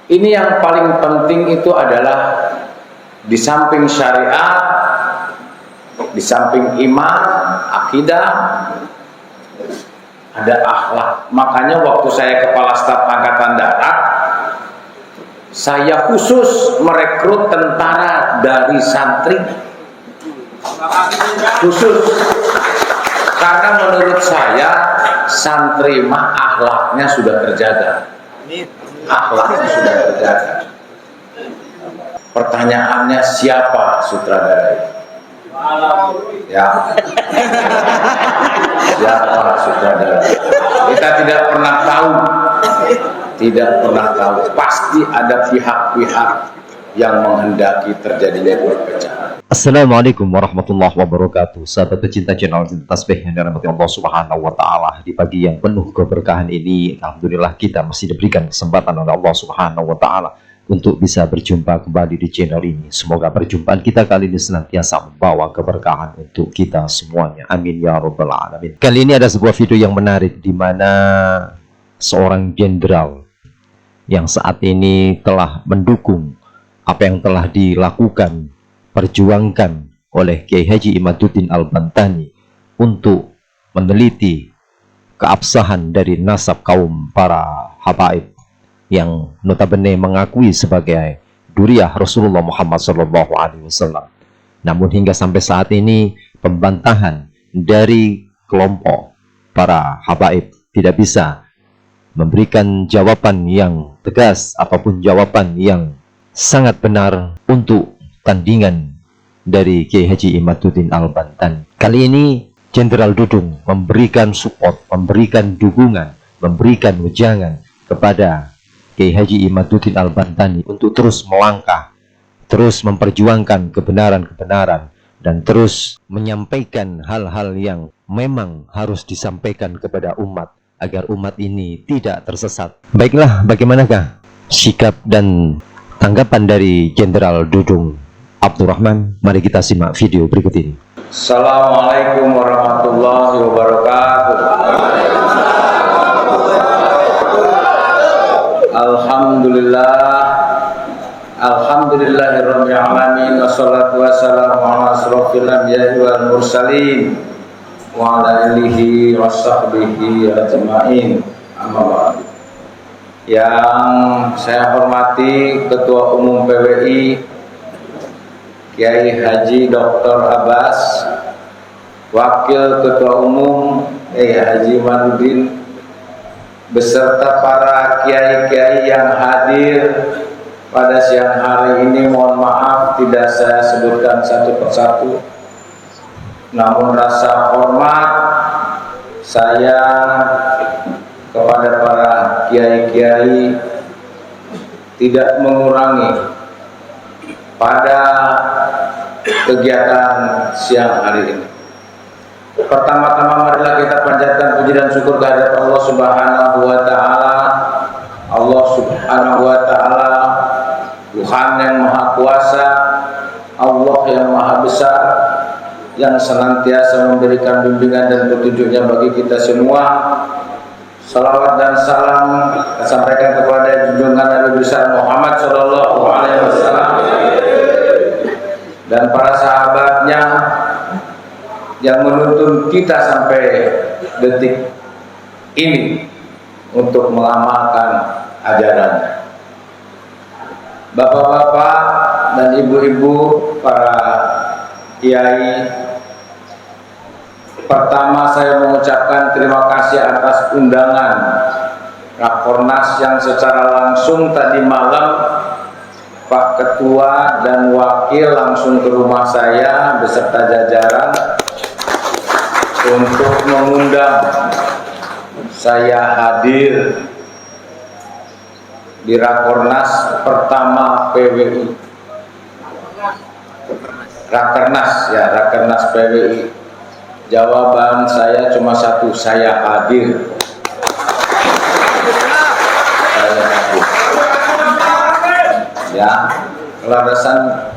Ini yang paling penting itu adalah di samping syariat, di samping iman, akidah, ada akhlak. Makanya waktu saya kepala staf angkatan darat, saya khusus merekrut tentara dari santri, khusus karena menurut saya santri mah akhlaknya sudah terjaga. Akhlaknya sudah terjaga. Pertanyaannya, siapa sutradara itu? Ya, siapa sutradara? Kita tidak pernah tahu. Tidak pernah tahu. Pasti ada pihak-pihak yang menghendaki terjadinya perpecahan. Assalamualaikum warahmatullahi wabarakatuh. Sahabat pecinta channel Tasbih yang dirahmati Allah Subhanahu wa taala. Di pagi yang penuh keberkahan ini, alhamdulillah kita masih diberikan kesempatan oleh Allah Subhanahu wa taala untuk bisa berjumpa kembali di channel ini. Semoga perjumpaan kita kali ini senantiasa membawa keberkahan untuk kita semuanya. Amin ya rabbal alamin. Kali ini ada sebuah video yang menarik di mana seorang jenderal yang saat ini telah mendukung apa yang telah dilakukan, perjuangkan oleh Kiai Haji Imaduddin Al-Bantani untuk meneliti keabsahan dari nasab kaum para habaib yang notabene mengakui sebagai duriyah Rasulullah Muhammad SAW. Namun hingga sampai saat ini pembantahan dari kelompok para habaib tidak bisa memberikan jawaban yang tegas ataupun jawaban yang sangat benar untuk tandingan dari Kiai Haji Imaduddin Al-Bantani. Kali ini Jenderal Dudung memberikan support, memberikan dukungan, memberikan wejangan kepada Kiai Haji Imaduddin Al-Bantani untuk terus melangkah, terus memperjuangkan kebenaran-kebenaran, dan terus menyampaikan hal-hal yang memang harus disampaikan kepada umat agar umat ini tidak tersesat. Baiklah, bagaimanakah sikap dan tanggapan dari Jenderal Dudung Abdurrahman? Mari kita simak video berikut ini. Assalamualaikum warahmatullahi wabarakatuh. Alhamdulillah, alhamdulillahirabbil alamin, wassalatu wassalamu ala asrofil anbiya'i wal mursalin wa ala alihi washabbihi ajmain. Amma ba'du. Yang saya hormati Ketua Umum PWI Kiai Haji Dr. Abbas, Wakil Ketua Umum Kiai Haji Imaduddin, beserta para kiai-kiai yang hadir pada siang hari ini. Mohon maaf tidak saya sebutkan satu persatu, namun rasa hormat saya kepada para kiai-kiai tidak mengurangi pada kegiatan siang hari ini. Pertama-tama marilah kita panjatkan puji dan syukur kehadirat Allah Subhanahu wa taala. Allah Subhanahu wa taala Tuhan yang Maha Kuasa, Allah yang Maha Besar, yang senantiasa memberikan bimbingan dan petunjuknya bagi kita semua. Salawat dan salam disampaikan kepada junjungan Nabi besar Muhammad sallallahu alaihi wasallam dan para sahabatnya yang menuntun kita sampai detik ini untuk mengamalkan ajarannya. Bapak-bapak dan ibu-ibu, para kiai, pertama saya mengucapkan terima kasih atas undangan Rakornas yang secara langsung tadi malam Pak Ketua dan Wakil langsung ke rumah saya beserta jajaran untuk mengundang saya hadir di Rakornas pertama PWI. Rakernas PWI. Jawaban saya cuma satu, saya hadir. Saya hadir. Ya, kelarasan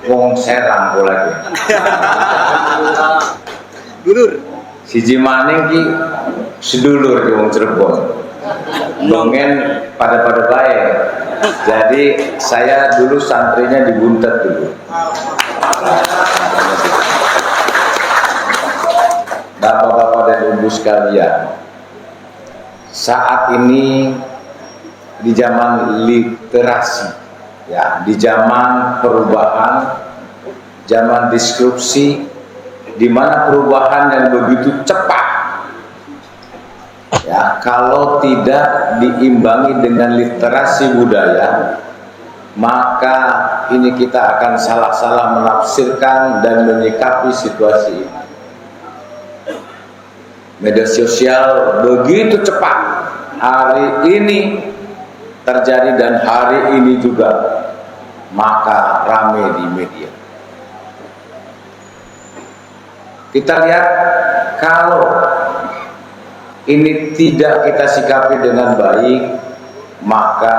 wong Serang lagi. Dulur. Siji maning ki sedulur di wong Cirebon. Dongen pada baik. Jadi saya dulu santrinya di Buntet dulu. Bapak-bapak dan ibu sekalian, saat ini di zaman literasi, ya, di zaman perubahan, zaman disrupsi, di mana perubahan yang begitu cepat, ya, kalau tidak diimbangi dengan literasi budaya, maka ini kita akan salah-salah menafsirkan dan menyikapi situasi ini. Media sosial begitu cepat hari ini terjadi dan hari ini juga, maka rame di media. Kita lihat, kalau ini tidak kita sikapi dengan baik, maka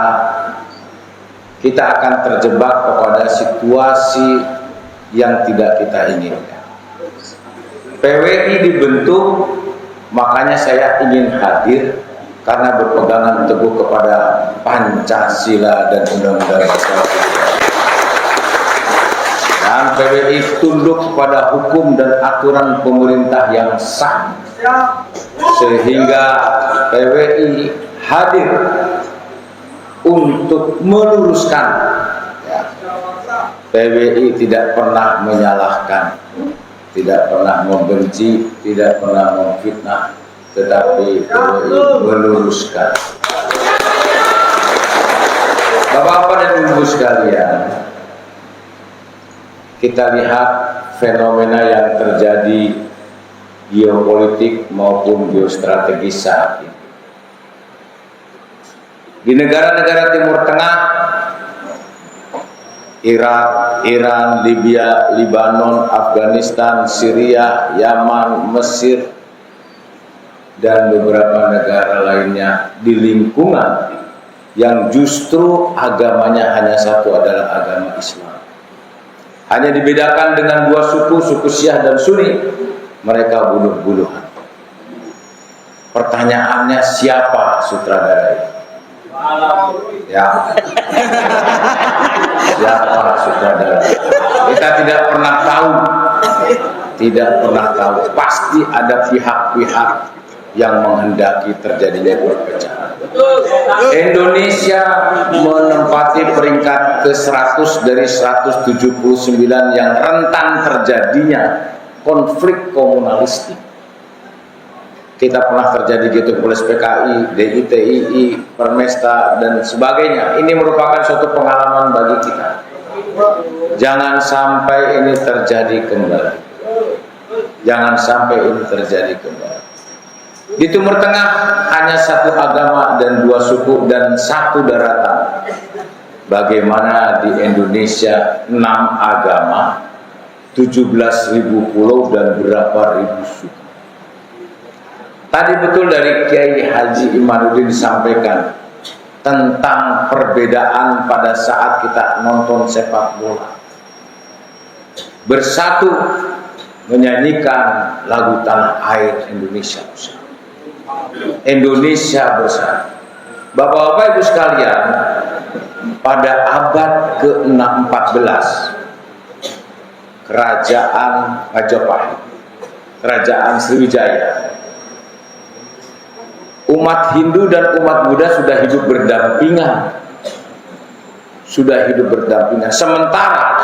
kita akan terjebak kepada situasi yang tidak kita inginkan. PWI dibentuk, makanya saya ingin hadir karena berpegangan teguh kepada Pancasila dan Undang-Undang Dasar. Dan PWI tunduk pada hukum dan aturan pemerintah yang sah, sehingga PWI hadir untuk meluruskan, ya. PWI tidak pernah menyalahkan, tidak pernah membenci, tidak pernah memfitnah, tetapi meluruskan. Bapak-bapak dan ibu sekalian, kita lihat fenomena yang terjadi geopolitik maupun geostrategis saat ini. Di negara-negara Timur Tengah, Irak, Iran, Libya, Lebanon, Afghanistan, Syria, Yaman, Mesir, dan beberapa negara lainnya di lingkungan yang justru agamanya hanya satu, adalah agama Islam. Hanya dibedakan dengan dua suku, suku Syiah dan Sunni. Mereka bunuh-bunuhan. Pertanyaannya, siapa sutradara ini? Ya, siapa sutradara? Kita tidak pernah tahu, tidak pernah tahu. Pasti ada pihak-pihak yang menghendaki terjadinya perpecahan. Indonesia menempati peringkat ke-100 dari 179 yang rentan terjadinya konflik komunalistik. Kita pernah terjadi gitu, Polres PKI, DITII, Permesta, dan sebagainya. Ini merupakan suatu pengalaman bagi kita. Jangan sampai ini terjadi kembali. Jangan sampai ini terjadi kembali. Di Timur Tengah hanya satu agama dan dua suku dan satu daratan. Bagaimana di Indonesia 6 agama, 17.000 pulau dan berapa ribu suku. Tadi betul dari Kiai Haji Imanuddin disampaikan tentang perbedaan pada saat kita nonton sepak bola. Bersatu menyanyikan lagu Tanah Air Indonesia Bersatu. Indonesia bersatu. Bapak-bapak ibu sekalian, pada abad ke-14 Kerajaan Majapahit, Kerajaan Sriwijaya, umat Hindu dan umat Buddha sudah hidup berdampingan. Sementara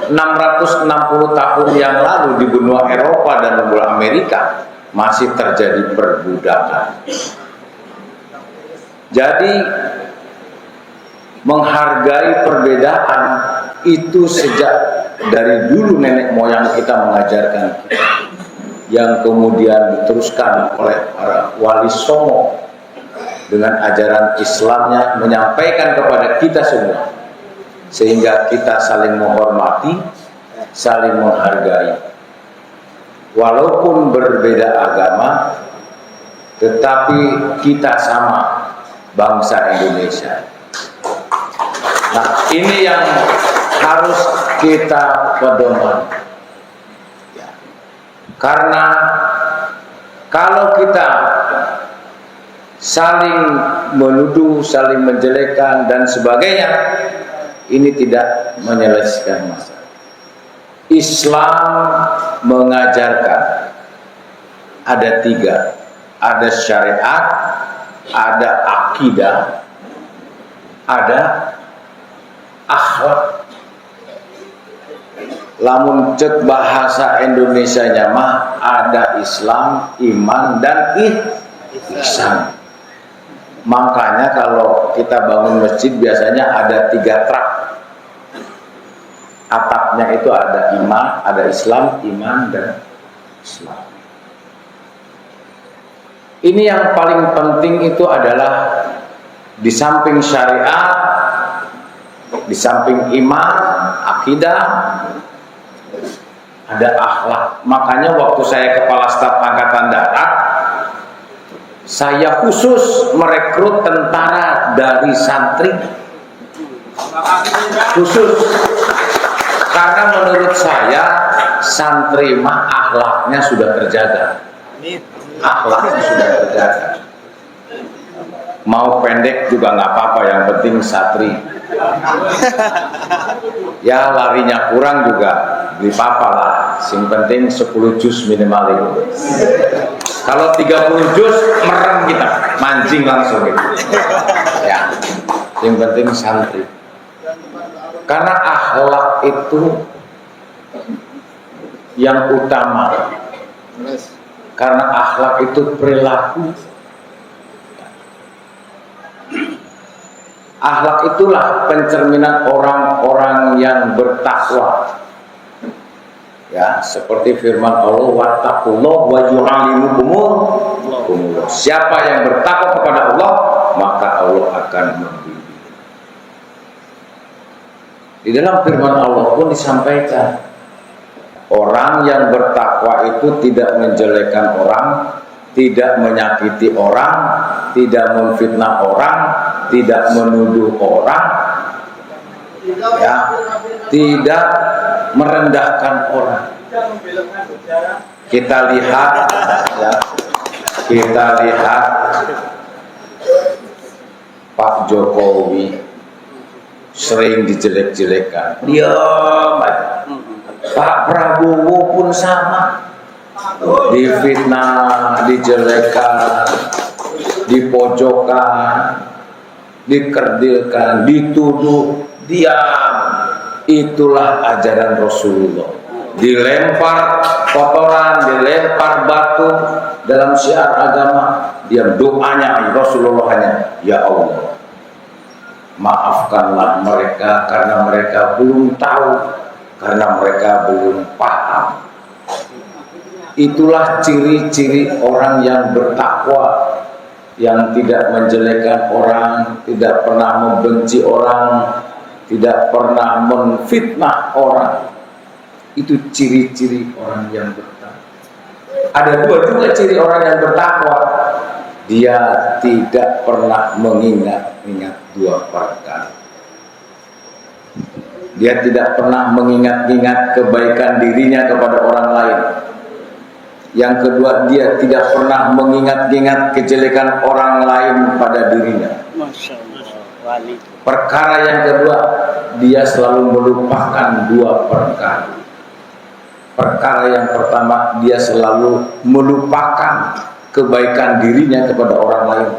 660 tahun yang lalu di benua Eropa dan benua Amerika masih terjadi perbudakan. Jadi menghargai perbedaan itu sejak dari dulu nenek moyang kita mengajarkan kita, yang kemudian diteruskan oleh para wali songo dengan ajaran Islamnya menyampaikan kepada kita semua, sehingga kita saling menghormati, saling menghargai. Walaupun berbeda agama, tetapi kita sama, bangsa Indonesia. Nah, ini yang harus kita pedoman. Karena kalau kita saling menuduh, saling menjelekkan dan sebagainya, ini tidak menyelesaikan masalah. Islam mengajarkan ada 3, ada syariat, ada akidah, ada akhlak. Lamun cek bahasa Indonesianya mah ada Islam, iman dan ihsan. Makanya kalau kita bangun masjid biasanya ada 3 truk. Atapnya itu ada iman, ada Islam, iman dan Islam. Ini yang paling penting itu adalah di samping syariat, di samping iman, akidah, ada akhlak. Makanya waktu saya kepala staf angkatan darat, saya khusus merekrut tentara dari santri, khusus karena menurut saya santri mah akhlaknya sudah terjaga, akhlaknya sudah terjaga. Mau pendek juga nggak apa-apa, yang penting satri. Ya larinya kurang juga di papa lah, yang penting 10 juz minimal itu. Kalau 30 juz merem kita, mancing langsung gitu. Ya, yang penting santri. Karena akhlak itu yang utama. Karena akhlak itu perilaku. Akhlak itulah pencerminan orang-orang yang bertakwa. Ya, seperti firman Allah, wattaqullah wa yu'allimukumullah. Siapa yang bertakwa kepada Allah, maka Allah akan membimbing. Di dalam firman Allah pun disampaikan, orang yang bertakwa itu tidak menjelekkan orang, tidak menyakiti orang, tidak memfitnah orang, tidak menuduh orang, ya, tidak merendahkan orang. Kita lihat, ya, kita lihat Pak Jokowi sering dijelek-jelekan, diam aja. Pak Prabowo pun sama, difitnah, dijelekan, dipojokkan, dikerdilkan, dituduh, diam. Itulah ajaran Rasulullah. Dilempar kotoran, dilempar batu dalam syiar agama, diam. Doanya Rasulullah hanya, ya Allah, maafkanlah mereka karena mereka belum tahu, karena mereka belum paham. Itulah ciri-ciri orang yang bertakwa, yang tidak menjelekkan orang, tidak pernah membenci orang, tidak pernah menfitnah orang. Itu ciri-ciri orang yang bertakwa. Ada 2 juga ciri orang yang bertakwa. Dia tidak pernah mengingat-ingat 2 perkara. Dia tidak pernah mengingat-ingat kebaikan dirinya kepada orang lain. Yang kedua, dia tidak pernah mengingat-ingat kejelekan orang lain pada dirinya. Perkara yang kedua, dia selalu melupakan 2 perkara. Perkara yang pertama, dia selalu melupakan kebaikan dirinya kepada orang lain,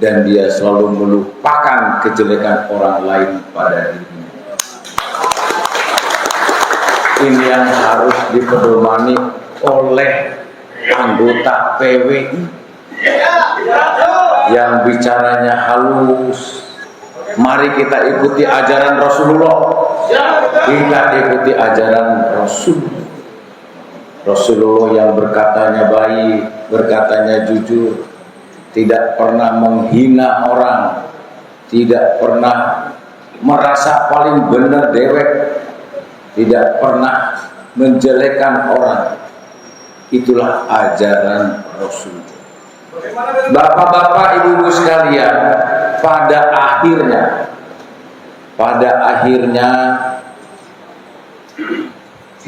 dan dia selalu melupakan kejelekan orang lain pada dirinya. Ini yang harus dipedomani oleh anggota PWI yang bicaranya halus. Mari kita ikuti ajaran Rasulullah. Kita ikuti ajaran Rasulullah yang berkatanya baik, berkatanya jujur, tidak pernah menghina orang, tidak pernah merasa paling benar dewek, tidak pernah menjelekkan orang. Itulah ajaran Rasul. Bapak-bapak, ibu-ibu sekalian, pada akhirnya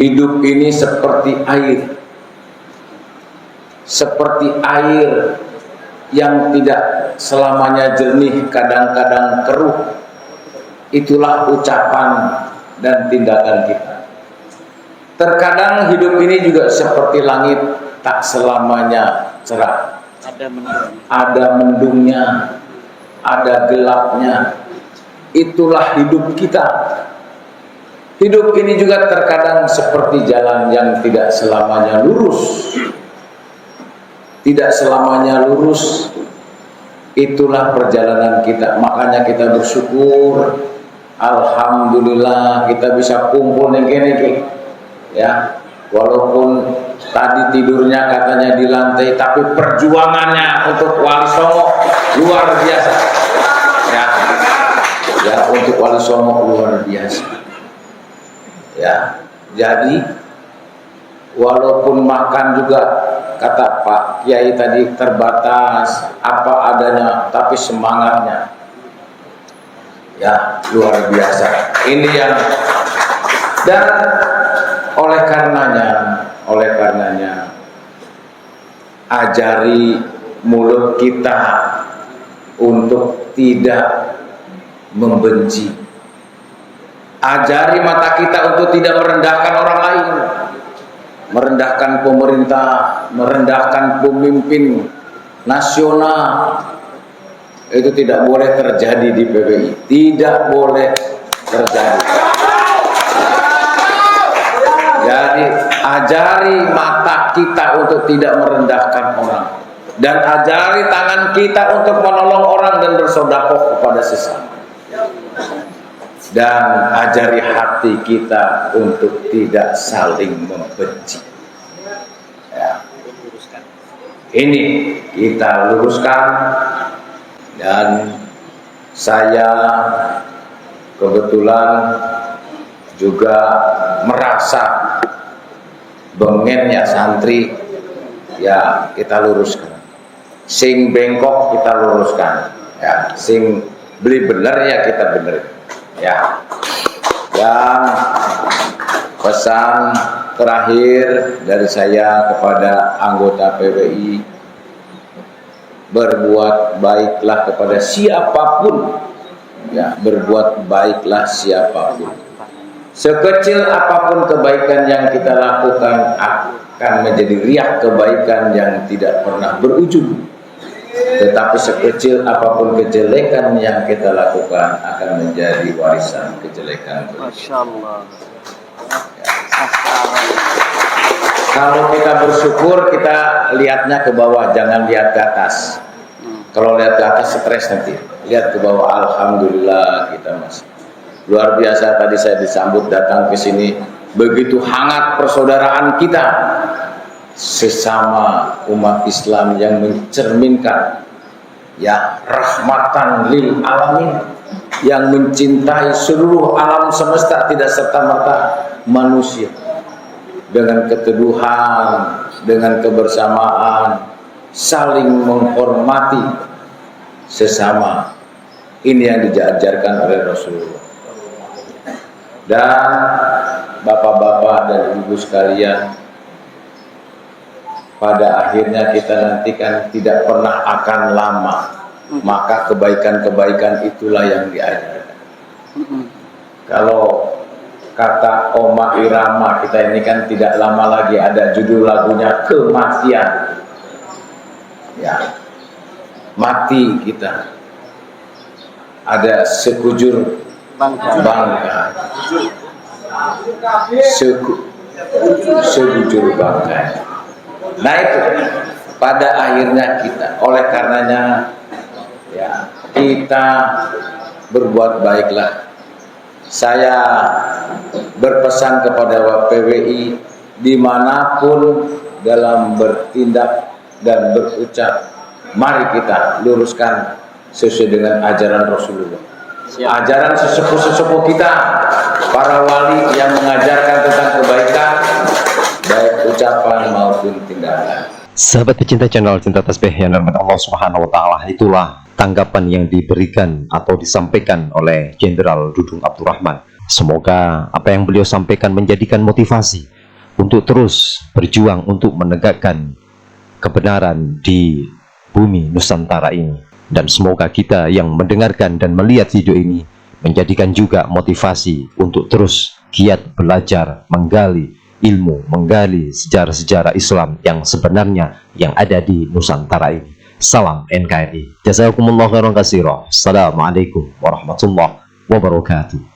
hidup ini seperti air yang tidak selamanya jernih, kadang-kadang keruh. Itulah ucapan dan tindakan kita. Terkadang hidup ini juga seperti langit, tak selamanya cerah. Ada mendungnya, ada gelapnya. Itulah hidup kita. Hidup ini juga terkadang seperti jalan yang tidak selamanya lurus. Tidak selamanya lurus. Itulah perjalanan kita. Makanya kita bersyukur. Alhamdulillah kita bisa kumpul niki. Ya, walaupun tadi tidurnya katanya di lantai, tapi perjuangannya untuk Wali Songo luar biasa. Ya, untuk Wali Songo luar biasa. Ya, jadi walaupun makan juga kata Pak Kiai tadi terbatas apa adanya, tapi semangatnya ya luar biasa. Ini yang dan oleh karenanya ajari mulut kita untuk tidak membenci. Ajari mata kita untuk tidak merendahkan orang lain, merendahkan pemerintah, merendahkan pemimpin nasional. Itu tidak boleh terjadi di PBI, tidak boleh terjadi. Jadi ajari mata kita untuk tidak merendahkan orang, dan ajari tangan kita untuk menolong orang dan bersedekah kepada sesama, dan ajari hati kita untuk tidak saling membenci. Ya. Ini kita luruskan, dan saya kebetulan juga merasa bengennya santri, ya kita luruskan. Sing bengkok kita luruskan, ya. Sing beli bener ya kita benerin, ya. Dan pesan terakhir dari saya kepada anggota PBI, berbuat baiklah kepada siapapun, ya, berbuat baiklah siapapun. Sekecil apapun kebaikan yang kita lakukan akan menjadi riak kebaikan yang tidak pernah berujung. Tetapi sekecil apapun kejelekan yang kita lakukan akan menjadi warisan kejelekan. Masya Allah. Kalau kita bersyukur, kita lihatnya ke bawah, jangan lihat ke atas. Kalau lihat ke atas stres nanti. Lihat ke bawah, alhamdulillah kita masih. Luar biasa, tadi saya disambut datang ke sini, begitu hangat persaudaraan kita sesama umat Islam yang mencerminkan, ya, rahmatan lil alamin, yang mencintai seluruh alam semesta, tidak serta-merta manusia, dengan keteduhan, dengan kebersamaan, saling menghormati sesama. Ini yang diajarkan oleh Rasulullah. Dan bapak-bapak dan ibu sekalian, pada akhirnya kita nantikan tidak pernah akan lama, maka kebaikan-kebaikan itulah yang diajarkan. Kalau kata Oma Irama, kita ini kan tidak lama lagi ada judul lagunya Kematian, ya, mati kita, ada sekujur bangkai, sekujur bangkai. Nah itu pada akhirnya kita, oleh karenanya ya kita berbuat baiklah. Saya berpesan kepada PBI dimanapun dalam bertindak dan berucap, mari kita luruskan sesuai dengan ajaran Rasulullah. Ajaran sesepuh-sesepuh kita, para wali yang mengajarkan tentang kebaikan, baik ucapan maupun tindakan. Sahabat pecinta channel Cinta Tasbih yang dirahmati Allah Subhanahu wa taala, itulah tanggapan yang diberikan atau disampaikan oleh Jenderal Dudung Abdurrahman. Semoga apa yang beliau sampaikan menjadikan motivasi untuk terus berjuang untuk menegakkan kebenaran di bumi Nusantara ini. Dan semoga kita yang mendengarkan dan melihat video ini menjadikan juga motivasi untuk terus giat belajar, menggali ilmu, menggali sejarah-sejarah Islam yang sebenarnya yang ada di Nusantara ini. Salam NKRI. Jazakumullah khairan katsira. Assalamualaikum warahmatullahi wabarakatuh.